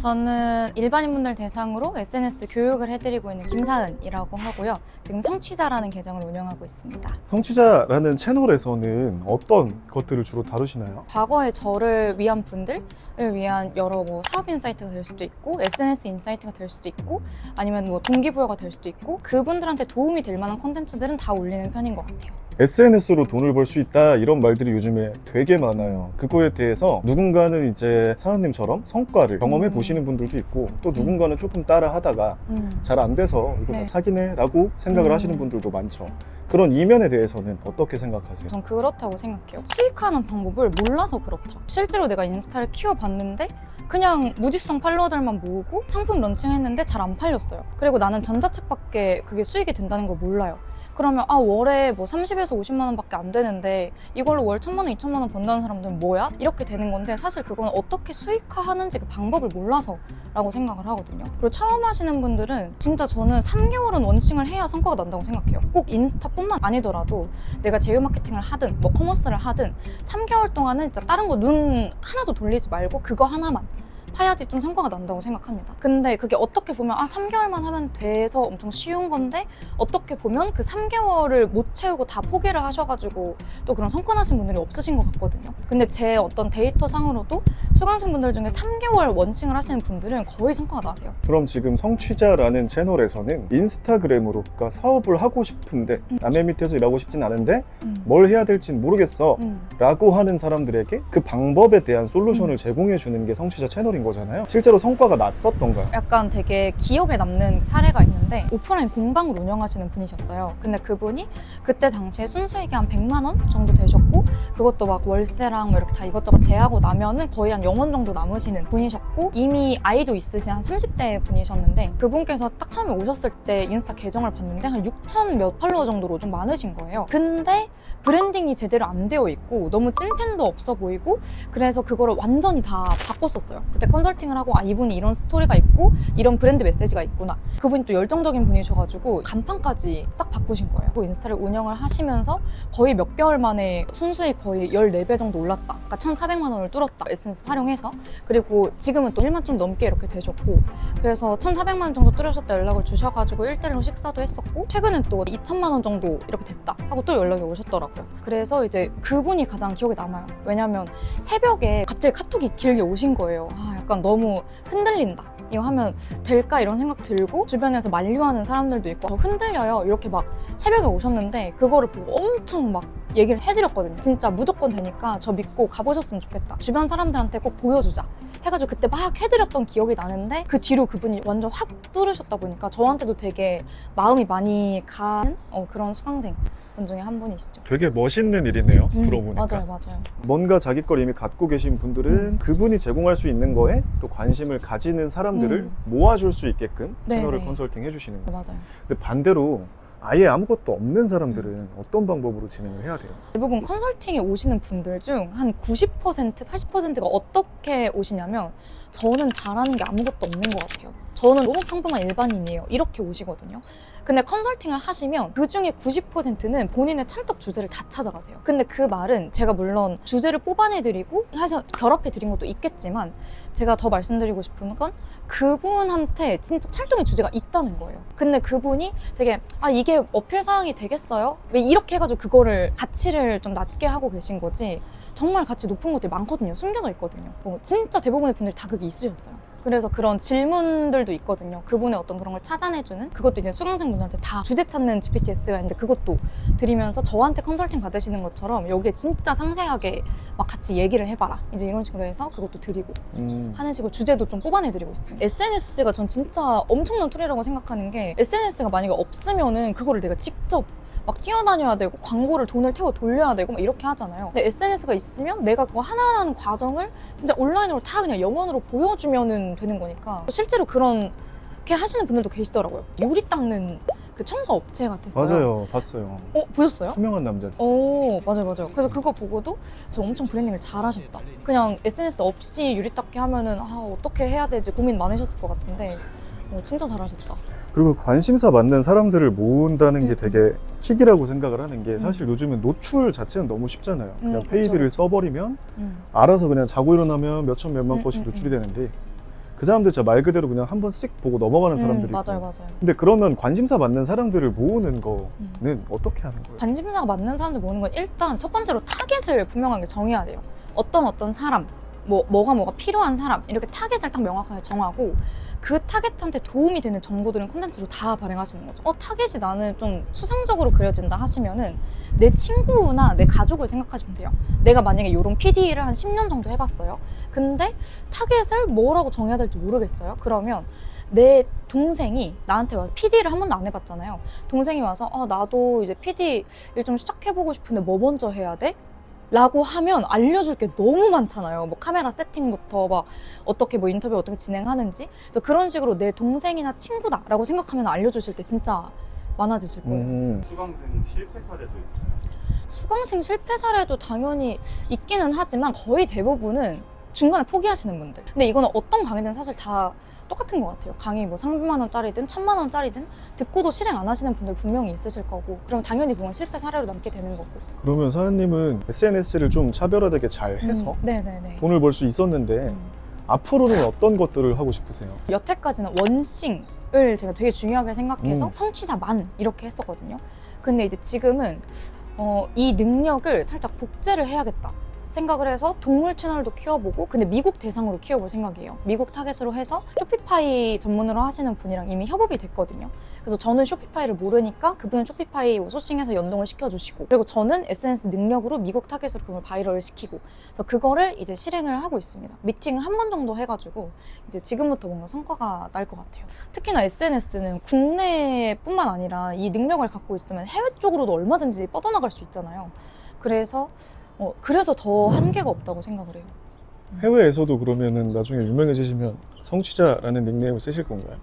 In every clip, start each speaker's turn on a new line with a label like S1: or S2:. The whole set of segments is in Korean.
S1: 저는 일반인분들 대상으로 SNS 교육을 해드리고 있는 김사은이라고 하고요. 지금 성취자라는 계정을 운영하고 있습니다.
S2: 성취자라는 채널에서는 어떤 것들을 주로 다루시나요?
S1: 과거에 저를 위한 분들을 위한 여러 사업 인사이트가 될 수도 있고 SNS 인사이트가 될 수도 있고 아니면 동기부여가 될 수도 있고 그분들한테 도움이 될 만한 콘텐츠들은 다 올리는 편인 것 같아요.
S2: SNS로 돈을 벌 수 있다 이런 말들이 요즘에 되게 많아요. 그거에 대해서 누군가는 이제 사은님처럼 성과를 경험해 보시는 분들도 있고 또 누군가는 조금 따라 하다가 잘 안 돼서 이거 다
S1: 네.
S2: 사기네 라고 생각을 하시는 분들도 많죠. 그런 이면에 대해서는 어떻게 생각하세요?
S1: 전 그렇다고 생각해요. 수익하는 방법을 몰라서 그렇다. 실제로 내가 인스타를 키워봤는데 그냥 무지성 팔로워들만 모으고 상품 런칭했는데 잘 안 팔렸어요. 그리고 나는 전자책밖에 그게 수익이 된다는 걸 몰라요. 그러면 월에 30에서 50만 원밖에 안 되는데 이걸로 월 1,000만 원, 2,000만 원 번다는 사람들은 뭐야? 이렇게 되는 건데 사실 그건 어떻게 수익화하는지 그 방법을 몰라서 라고 생각을 하거든요. 그리고 처음 하시는 분들은 진짜 저는 3개월은 원칭을 해야 성과가 난다고 생각해요. 꼭 인스타뿐만 아니더라도 내가 제휴 마케팅을 하든 커머스를 하든 3개월 동안은 진짜 다른 거 눈 하나도 돌리지 말고 그거 하나만 파야지 좀 성과가 난다고 생각합니다. 근데 그게 어떻게 보면 3개월만 하면 돼서 엄청 쉬운 건데 어떻게 보면 그 3개월을 못 채우고 다 포기를 하셔가지고 또 그런 성과 나신 분들이 없으신 것 같거든요. 근데 제 어떤 데이터 상으로도 수강생 분들 중에 3개월 원칭을 하시는 분들은 거의 성과가 나세요.
S2: 그럼 지금 성취자라는 채널에서는 인스타그램으로 그러니까 사업을 하고 싶은데 남의 밑에서 일하고 싶진 않은데 뭘 해야 될진 모르겠어 라고 하는 사람들에게 그 방법에 대한 솔루션을 제공해 주는 게 성취자 채널인 거잖아요. 실제로 성과가 났었던가요?
S1: 약간 되게 기억에 남는 사례가 있는데 오프라인 공방을 운영하시는 분이셨어요. 근데 그분이 그때 당시에 순수익이 한 100만 원 정도 되셨고 그것도 막 월세랑 이렇게 다 이것저것 제하고 나면은 거의 한 0원 정도 남으시는 분이셨고 이미 아이도 있으신 한 30대 분이셨는데 그분께서 딱 처음에 오셨을 때 인스타 계정을 봤는데 한 6천 몇 팔로워 정도로 좀 많으신 거예요. 근데 브랜딩이 제대로 안 되어 있고 너무 찐팬도 없어 보이고 그래서 그거를 완전히 다 바꿨었어요. 그때 컨설팅을 하고 이분이 이런 스토리가 있고 이런 브랜드 메시지가 있구나. 그분이 또 열정적인 분이셔가지고 간판까지 싹 바꾸신 거예요. 그 인스타를 운영을 하시면서 거의 몇 개월 만에 순수익 거의 14배 정도 올랐다. 그러니까 1,400만 원을 뚫었다. SNS 활용해서. 그리고 지금은 또 1만 좀 넘게 이렇게 되셨고 그래서 1,400만 원 정도 뚫으셨다 연락을 주셔가지고 1대1로 식사도 했었고 최근엔 또 2,000만 원 정도 이렇게 됐다 하고 또 연락이 오셨더라고요. 그래서 이제 그분이 가장 기억에 남아요. 왜냐면 새벽에 갑자기 카톡이 길게 오신 거예요. 약간 너무 흔들린다. 이거 하면 될까 이런 생각 들고 주변에서 만류하는 사람들도 있고 저 흔들려요 이렇게 막 새벽에 오셨는데 그거를 보고 엄청 막 얘기를 해드렸거든요. 진짜 무조건 되니까 저 믿고 가보셨으면 좋겠다. 주변 사람들한테 꼭 보여주자 해가지고 그때 막 해드렸던 기억이 나는데 그 뒤로 그분이 완전 확 뚫으셨다 보니까 저한테도 되게 마음이 많이 가는 그런 수강생 분 중에 한 분이시죠.
S2: 되게 멋있는 일이네요. 들어보니까.
S1: 맞아요.
S2: 뭔가 자기 걸 이미 갖고 계신 분들은 그분이 제공할 수 있는 거에 또 관심을 가지는 사람들을 모아줄 수 있게끔 채널을 컨설팅 해주시는 거예요.
S1: 맞아요.
S2: 근데 반대로 아예 아무것도 없는 사람들은 어떤 방법으로 진행을 해야 돼요?
S1: 대부분 컨설팅에 오시는 분들 중 한 90%, 80%가 어떻게 오시냐면 저는 잘하는 게 아무것도 없는 것 같아요. 저는 너무 평범한 일반인이에요. 이렇게 오시거든요. 근데 컨설팅을 하시면 그 중에 90%는 본인의 찰떡 주제를 다 찾아가세요. 근데 그 말은 제가 물론 주제를 뽑아내드리고 해서 결합해드린 것도 있겠지만 제가 더 말씀드리고 싶은 건 그분한테 진짜 찰떡의 주제가 있다는 거예요. 근데 그분이 되게 이게 어필 사항이 되겠어요? 왜 이렇게 해가지고 그거를 가치를 좀 낮게 하고 계신 거지 정말 가치 높은 것들이 많거든요. 숨겨져 있거든요. 진짜 대부분의 분들이 다 그게 있으셨어요. 그래서 그런 질문들도 있거든요. 그분의 어떤 그런 걸 찾아내주는 그것도 이제 수강생분들한테 다 주제 찾는 GPTS가 있는데 그것도 드리면서 저한테 컨설팅 받으시는 것처럼 여기에 진짜 상세하게 막 같이 얘기를 해봐라 이제 이런 식으로 해서 그것도 드리고 하는 식으로 주제도 좀 뽑아내드리고 있습니다. SNS가 전 진짜 엄청난 툴이라고 생각하는 게 SNS가 만약에 없으면은 그거를 내가 직접 막 뛰어다녀야 되고 광고를 돈을 태워 돌려야 되고 막 이렇게 하잖아요. 근데 SNS가 있으면 내가 그거 하나하나 하는 과정을 진짜 온라인으로 다 그냥 영원으로 보여주면 되는 거니까 실제로 그렇게 하시는 분들도 계시더라고요. 유리 닦는 그 청소 업체 같았어요.
S2: 맞아요. 봤어요.
S1: 보셨어요?
S2: 투명한 남자.
S1: 맞아요. 그래서 그거 보고도 저 엄청 브랜딩을 잘하셨다. 그냥 SNS 없이 유리 닦기 하면은 어떻게 해야 되지 고민 많으셨을 것 같은데 진짜 잘하셨다.
S2: 그리고 관심사 맞는 사람들을 모은다는 게 되게 킥이라고 생각을 하는 게 사실 요즘은 노출 자체는 너무 쉽잖아요. 그냥 페이드를
S1: 그쵸.
S2: 써버리면 알아서 그냥 자고 일어나면 몇천 몇만 건씩 노출이 되는데 그 사람들 진짜 말 그대로 그냥 한 번 씩 보고 넘어가는 사람들이 있고.
S1: 맞아요, 맞아요.
S2: 근데 그러면 관심사 맞는 사람들을 모으는 거는 어떻게 하는 거예요?
S1: 관심사가 맞는 사람들 모으는 건 일단 첫 번째로 타겟을 분명하게 정해야 돼요. 어떤 사람, 뭐가 필요한 사람 이렇게 타겟을 딱 명확하게 정하고 그 타겟한테 도움이 되는 정보들은 콘텐츠로 다 발행하시는 거죠. 타겟이 나는 좀 추상적으로 그려진다 하시면은 내 친구나 내 가족을 생각하시면 돼요. 내가 만약에 이런 PD를 한 10년 정도 해봤어요. 근데 타겟을 뭐라고 정해야 될지 모르겠어요. 그러면 내 동생이 나한테 와서 PD를 한 번도 안 해봤잖아요. 동생이 와서 나도 이제 PD 일 좀 시작해보고 싶은데 뭐 먼저 해야 돼? 라고 하면 알려줄 게 너무 많잖아요. 뭐 카메라 세팅부터 막 어떻게 뭐 인터뷰 어떻게 진행하는지. 그래서 그런 식으로 내 동생이나 친구다라고 생각하면 알려주실 게 진짜 많아지실 거예요.
S3: 수강생 실패 사례도 있죠.
S1: 수강생 실패 사례도 당연히 있기는 하지만 거의 대부분은 중간에 포기하시는 분들. 근데 이거는 어떤 강의든 사실 다 똑같은 것 같아요. 강의 뭐 300만 원짜리든 1000만 원짜리든 듣고도 실행 안 하시는 분들 분명히 있으실 거고, 그럼 당연히 그건 실패 사례로 남게 되는 거고.
S2: 그러면 사장님은 SNS를 좀 차별화되게 잘 해서
S1: 네네네.
S2: 돈을 벌 수 있었는데 앞으로는 어떤 것들을 하고 싶으세요?
S1: 여태까지는 원싱을 제가 되게 중요하게 생각해서
S2: 음.
S1: 성취자만 이렇게 했었거든요. 근데 이제 지금은 이 능력을 살짝 복제를 해야겠다 생각을 해서 동물 채널도 키워보고, 근데 미국 대상으로 키워볼 생각이에요. 미국 타겟으로 해서 쇼피파이 전문으로 하시는 분이랑 이미 협업이 됐거든요. 그래서 저는 쇼피파이를 모르니까 그분은 쇼피파이 소싱해서 연동을 시켜주시고, 그리고 저는 SNS 능력으로 미국 타겟으로 그걸 바이럴을 시키고, 그래서 그거를 이제 실행을 하고 있습니다. 미팅을 한 번 정도 해가지고 이제 지금부터 뭔가 성과가 날 것 같아요. 특히나 SNS는 국내뿐만 아니라 이 능력을 갖고 있으면 해외 쪽으로도 얼마든지 뻗어나갈 수 있잖아요. 그래서 더 한계가 없다고 생각을 해요.
S2: 해외에서도 그러면은 나중에 유명해지시면 성취자라는 닉네임을 쓰실 건가요?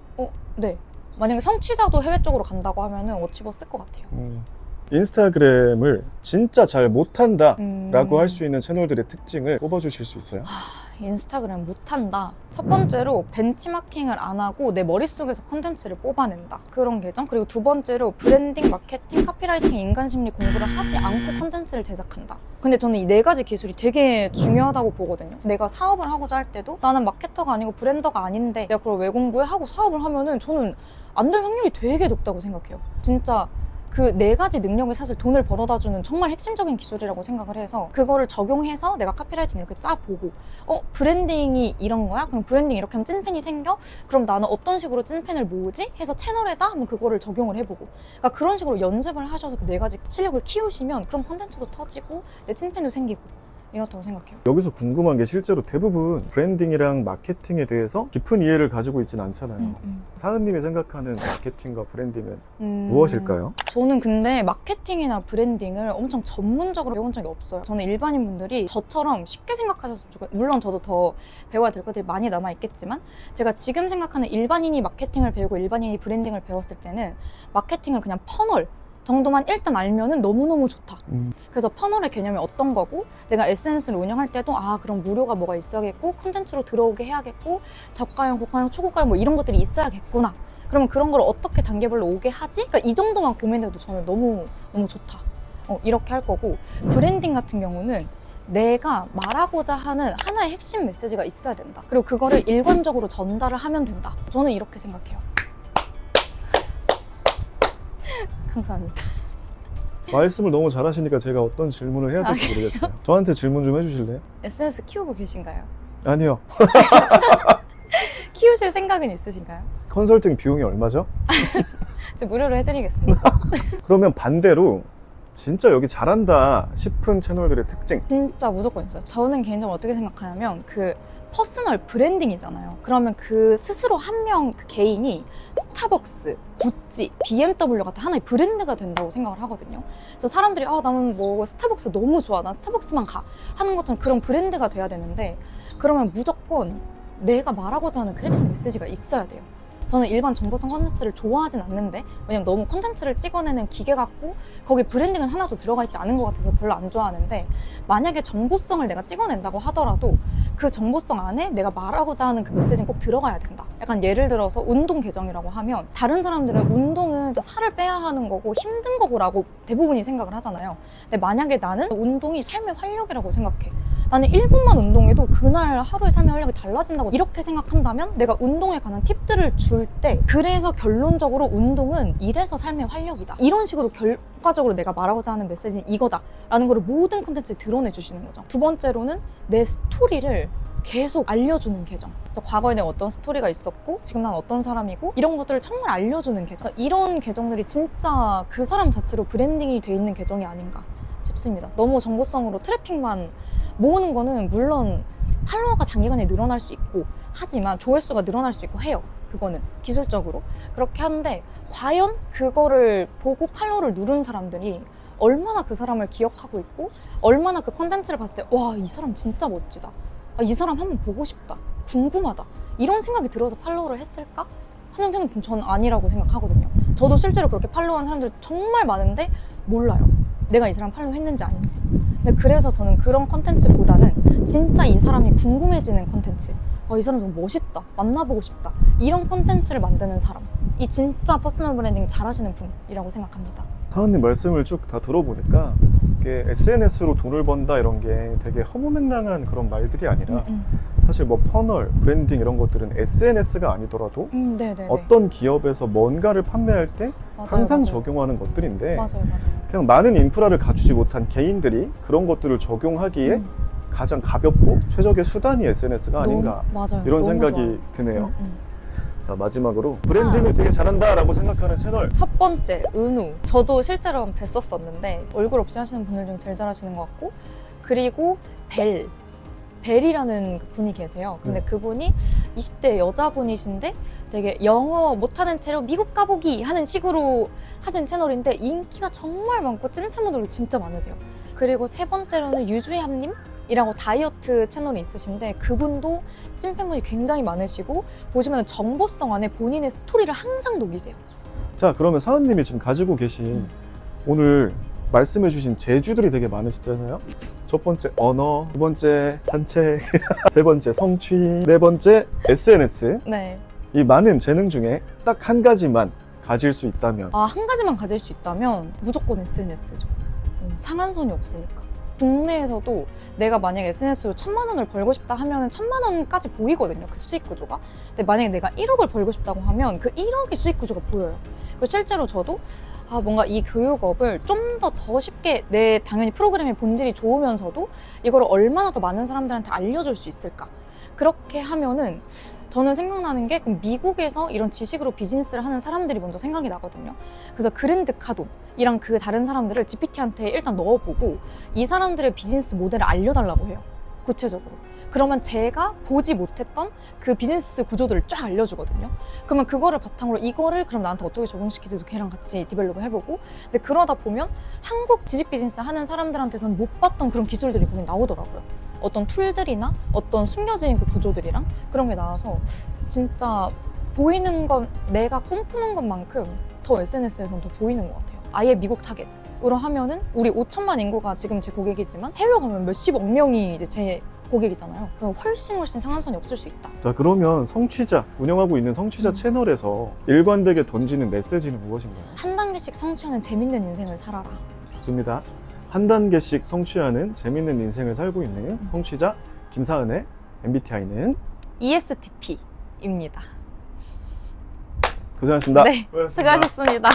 S1: 네. 만약에 성취자도 해외 쪽으로 간다고 하면은 워치버 쓸 것 같아요.
S2: 인스타그램을 진짜 잘 못한다 라고 할 수
S1: 있는
S2: 있는 채널들의 특징을 꼽아주실 수 있어요?
S1: 인스타그램 못한다. 첫 번째로 벤치마킹을 안 하고 내 머릿속에서 컨텐츠를 뽑아낸다. 그런 계정. 그리고 두 번째로 브랜딩, 마케팅, 카피라이팅, 인간심리 공부를 하지 않고 컨텐츠를 제작한다. 근데 저는 이 네 가지 기술이 되게 중요하다고 보거든요. 내가 사업을 하고자 할 때도 나는 마케터가 아니고 브랜더가 아닌데 내가 그걸 왜 공부해? 하고 사업을 하면은 저는 안 될 확률이 되게 높다고 생각해요. 진짜 그 네 가지 능력이 사실 돈을 벌어다주는 정말 핵심적인 기술이라고 생각을 해서, 그거를 적용해서 내가 카피라이팅 이렇게 짜보고 브랜딩이 이런 거야? 그럼 브랜딩 이렇게 하면 찐팬이 생겨? 그럼 나는 어떤 식으로 찐팬을 모으지? 해서 채널에다 한번 그거를 적용을 해보고, 그러니까 그런 식으로 연습을 하셔서 그 네 가지 실력을 키우시면 그럼 컨텐츠도 터지고 내 찐팬도 생기고 이렇다고 생각해요.
S2: 여기서 궁금한 게 실제로 대부분 브랜딩이랑 마케팅에 대해서 깊은 이해를 가지고 있진 않잖아요. 사은님이 생각하는 마케팅과 브랜딩은 무엇일까요?
S1: 저는 근데 마케팅이나 브랜딩을 엄청 전문적으로 배운 적이 없어요. 저는 일반인 분들이 저처럼 쉽게 생각하셨으면 좋겠어요. 물론 저도 더 배워야 될 것들이 많이 남아 있겠지만, 제가 지금 생각하는 일반인이 마케팅을 배우고 일반인이 브랜딩을 배웠을 때는 마케팅은 그냥 퍼널 정도만 일단 알면은 너무너무 좋다. 그래서 퍼널의 개념이 어떤 거고, 내가 SNS를 운영할 때도 그럼 무료가 뭐가 있어야겠고, 콘텐츠로 들어오게 해야겠고, 저가형, 고가형, 초고가형 뭐 이런 것들이 있어야겠구나. 그러면 그런 걸 어떻게 단계별로 오게 하지? 그러니까 이 정도만 고민해도 저는 너무 좋다. 이렇게 할 거고, 브랜딩 같은 경우는 내가 말하고자 하는 하나의 핵심 메시지가 있어야 된다. 그리고 그거를 일관적으로 전달을 하면 된다. 저는 이렇게 생각해요. 감사합니다.
S2: 말씀을 너무 잘하시니까 제가 어떤 질문을 해야 될지 모르겠어요. 저한테 질문 좀 해주실래요?
S1: SNS 키우고 계신가요?
S2: 아니요.
S1: 키우실 생각은 있으신가요?
S2: 컨설팅 비용이 얼마죠?
S1: 제가 무료로 해드리겠습니다.
S2: 그러면 반대로 진짜 여기 잘한다 싶은 채널들의 특징.
S1: 진짜 무조건 있어요. 저는 개인적으로 어떻게 생각하냐면 그 퍼스널 브랜딩이잖아요. 그러면 그 스스로 한 명 그 개인이 스타벅스, 구찌, BMW 같은 하나의 브랜드가 된다고 생각을 하거든요. 그래서 사람들이 나는 뭐 스타벅스 너무 좋아, 난 스타벅스만 가 하는 것처럼 그런 브랜드가 돼야 되는데, 그러면 무조건 내가 말하고자 하는 그 핵심 메시지가 있어야 돼요. 저는 일반 정보성 컨텐츠를 좋아하진 않는데, 왜냐면 너무 컨텐츠를 찍어내는 기계 같고 거기 브랜딩은 하나도 들어가 있지 않은 것 같아서 별로 안 좋아하는데, 만약에 정보성을 내가 찍어낸다고 하더라도 그 정보성 안에 내가 말하고자 하는 그 메시지는 꼭 들어가야 된다. 약간 약간 예를 들어서 운동 계정이라고 하면 다른 사람들은 운동은 살을 빼야 하는 거고 힘든 거고라고 대부분이 생각을 하잖아요. 근데 만약에 나는 운동이 삶의 활력이라고 생각해. 나는 1분만 운동해도 그날 하루의 삶의 활력이 달라진다고 이렇게 생각한다면 내가 운동에 관한 팁들을 줄 때 그래서 결론적으로 운동은 이래서 삶의 활력이다. 이런 식으로 결과적으로 내가 말하고자 하는 메시지는 이거다 라는 거를 모든 콘텐츠에 드러내 주시는 거죠. 두 번째로는 내 스토리를 계속 알려주는 계정. 과거에 내가 어떤 스토리가 있었고 지금 난 어떤 사람이고 이런 것들을 정말 알려주는 계정. 이런 계정들이 진짜 그 사람 자체로 브랜딩이 돼 있는 계정이 아닌가 싶습니다. 너무 정보성으로 트래픽만 모으는 거는 물론 팔로워가 단기간에 늘어날 수 있고 하지만 조회수가 늘어날 수 있고 해요. 그거는 기술적으로 그렇게 하는데 과연 그거를 보고 팔로우를 누른 사람들이 얼마나 그 사람을 기억하고 있고 얼마나 그 콘텐츠를 봤을 때 와, 이 사람 진짜 멋지다. 아, 이 사람 한번 보고 싶다. 궁금하다. 이런 생각이 들어서 팔로우를 했을까? 하는 생각은 전 아니라고 생각하거든요. 저도 실제로 그렇게 팔로우한 사람들이 정말 많은데 몰라요. 내가 이 사람 팔로우 했는지 아닌지. 근데 그래서 저는 그런 컨텐츠보다는 진짜 이 사람이 궁금해지는 컨텐츠. 이 사람 너무 멋있다. 만나보고 싶다. 이런 컨텐츠를 만드는 사람이 진짜 퍼스널 브랜딩 잘하시는 분이라고 생각합니다.
S2: 사원님 말씀을 쭉 다 들어보니까 이게 SNS로 돈을 번다 이런 게 되게 허무맹랑한 그런 말들이 아니라 사실 뭐 퍼널, 브랜딩 이런 것들은 SNS가 아니더라도 어떤 기업에서 뭔가를 판매할 때
S1: 맞아요,
S2: 항상
S1: 맞아요.
S2: 적용하는 것들인데
S1: 맞아요.
S2: 그냥 많은 인프라를 갖추지 못한 개인들이 그런 것들을 적용하기에 가장 가볍고 최적의 수단이 SNS가 아닌가
S1: 맞아요.
S2: 이런
S1: 너무
S2: 생각이
S1: 좋아요.
S2: 드네요. 자, 마지막으로 브랜딩을 되게 잘한다 라고 생각하는 채널.
S1: 첫 번째, 은우. 저도 실제로 한번 뵀었었는데 얼굴 없이 하시는 분들 중에 제일 잘하시는 것 같고, 그리고 벨이라는 분이 계세요. 근데 그분이 20대 여자분이신데 되게 영어 못하는 채로 미국 가보기 하는 식으로 하신 채널인데 인기가 정말 많고 찐팬분들이 진짜 많으세요. 그리고 세 번째로는 유주함님? 이라고 다이어트 채널이 있으신데 그분도 찐팬분이 굉장히 많으시고 보시면 정보성 안에 본인의 스토리를 항상 녹이세요.
S2: 자, 그러면 사원님이 지금 가지고 계신 오늘 말씀해주신 재주들이 되게 많으시잖아요. 첫 번째 언어, 두 번째 산책, 세 번째 성취, 네 번째 SNS.
S1: 네.
S2: 이 많은 재능 중에 딱 한 가지만 가질 수 있다면
S1: 한 가지만 가질 수 있다면 무조건 SNS죠. 상한선이 없으니까. 국내에서도 내가 만약에 SNS로 1,000만 원을 벌고 싶다 하면 1,000만 원까지 보이거든요. 그 수익 구조가. 근데 만약에 내가 1억을 벌고 싶다고 하면 그 1억의 수익 구조가 보여요. 그리고 실제로 저도 뭔가 이 교육업을 좀 더 쉽게 당연히 프로그램의 본질이 좋으면서도 이걸 얼마나 더 많은 사람들한테 알려줄 수 있을까. 그렇게 하면은 저는 생각나는 게 그럼 미국에서 이런 지식으로 비즈니스를 하는 사람들이 먼저 생각이 나거든요. 그래서 그랜드 카돈이랑 그 다른 사람들을 GPT한테 일단 넣어보고 이 사람들의 비즈니스 모델을 알려달라고 해요. 구체적으로. 그러면 제가 보지 못했던 그 비즈니스 구조들을 쫙 알려주거든요. 그러면 그거를 바탕으로 이거를 그럼 나한테 어떻게 적용시키지도 걔랑 같이 디벨롭을 해보고, 근데 그러다 보면 한국 지식 비즈니스 하는 사람들한테서는 못 봤던 그런 기술들이 보면 나오더라고요. 어떤 툴들이나 어떤 숨겨진 그 구조들이랑 그런 게 나와서 진짜 보이는 건 내가 꿈꾸는 것만큼 더 SNS에서는 더 보이는 것 같아요. 아예 미국 타겟으로 하면은 우리 5천만 인구가 지금 제 고객이지만 해외로 가면 몇십억 명이 이제 제 고객이잖아요. 그럼 훨씬 상한선이 없을 수 있다.
S2: 자, 그러면 성취자, 운영하고 있는 성취자 채널에서 일관되게 던지는 메시지는 무엇인가요?
S1: 한 단계씩 성취하는 재밌는 인생을 살아라.
S2: 좋습니다. 한 단계씩 성취하는 재밌는 인생을 살고 있는 성취자 김사은의 MBTI는
S1: ESTP입니다.
S2: 고생하셨습니다.
S1: 네, 수고하셨습니다.